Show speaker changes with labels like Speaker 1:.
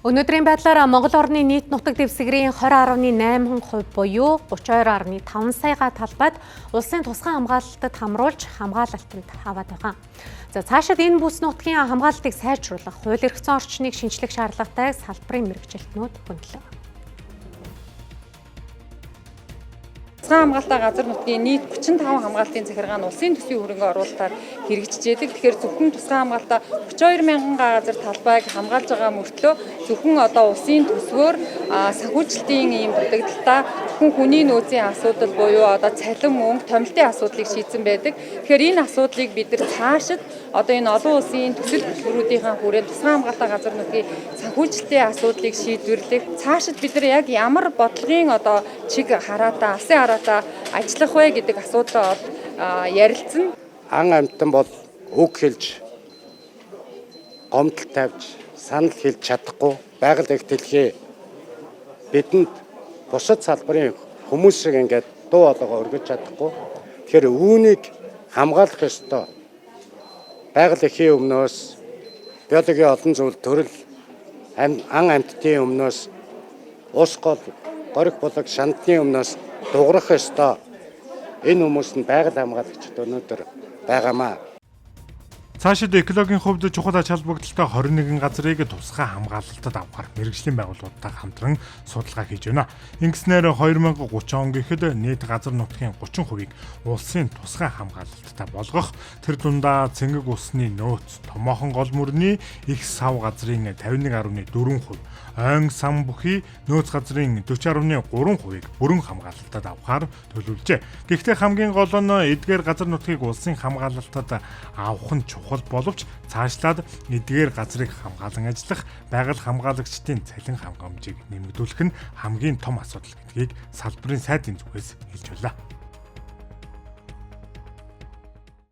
Speaker 1: Өнөөдрийн байдлаар Монгол орны нийт нутаг дэвсгэрийн 20.8% буюу 32.5 саяга талбайд улсын тусгай хамгаалалтад хамруулж хамгаалалтанд аваад байгаа. За цаашид энэ бүс нутгийн хамгаалалтыг сайжруулах, хууль эрх зүйн орчныг шинжлэх шаардлагатай салбарын мэргэжилтнүүд хөндлөв.
Speaker 2: Тусгай хамгаалалтаа газар нутгийн нийт 35 хамгаалтын захиргаа нь улсын төсвийн хөрөнгө оруулалтаар хэрэгжижээдэг. Тэгэхээр зөвхөн тусгай хамгаалтаа 32 мянган газар талбайг хамгаалж байгаа мөртлөө зөвхөн одоо улсын төсвөөр санхүүжилтийн ийм дутагдaltaа зөвхөн хүний нөөцийн асуудал буюу одоо цалин мөнгө, томилтын асуудлыг шийдсэн байдаг. Тэгэхээр энэ асуудлыг бид нар цаашид одоо энэ олон улсын төсөл хөтөлбөрүүдийн хүрээнд тусгай хамгаалалтаа газар нутгийн санхүүжилтийн асуудлыг шийдвэрлэх. Цаашид бид нар яг ямар бодлогын одоо чиг хараатаа, алсын хараатаа ажиллах вэ гэдэг асуудлаа ярилцсан.
Speaker 3: Ан амьтан бол үг хэлж, гомдол тавьж, санал хэлж чадахгүй байгаль их дэлхий бидэнд бусад салбарын хүмүүс шиг ингээд дуу хоолойгоо өргөж чадахгүй. Тэгэхээр үүнийг хамгаалах ёстой. Байгаль эхийн өмнөөс биологийн олон зүйл төрөл ан амьтдын өмнөөс ус гол гориг булаг шандны өмнөөс дуурах ёстой. Энэ хүмүүс нь байгаль хамгаалагчид өнөөдөр байгаамаа.
Speaker 4: Цаашид экологийн хувьд чухал ач холбогдолтой 21 газрыг тусгай хамгаалалтад авахар мэргэжлийн байгууллагуудтай хамтран судалгаа хийж байна. Ингэснээр 2030 он гэхэд нийт газар нутгийн 30%-ийг улсын тусгай хамгаалалттай болгох, тэр дундаа цэнгэг усны нөөц, томоохон гол мөрний их сав газрын 51.4%, ойн сан бүхий нөөц газрын 40.3%-ийг бүрэн хамгаалалтад авахар төлөвлөжээ. Гэхдээ хамгийн гол нь эдгээр газар нутгийг улсын хамгаалалтад авах нь чухал боловч цаашлаад эдгээр газрыг хамгаалан ажиллах байгаль хамгаалагчдын цалин хангамжийг нэмэгдүүлэх нь хамгийн том асуудал гэдгийг салбарын сайдын зүгээс хэлж байлаа.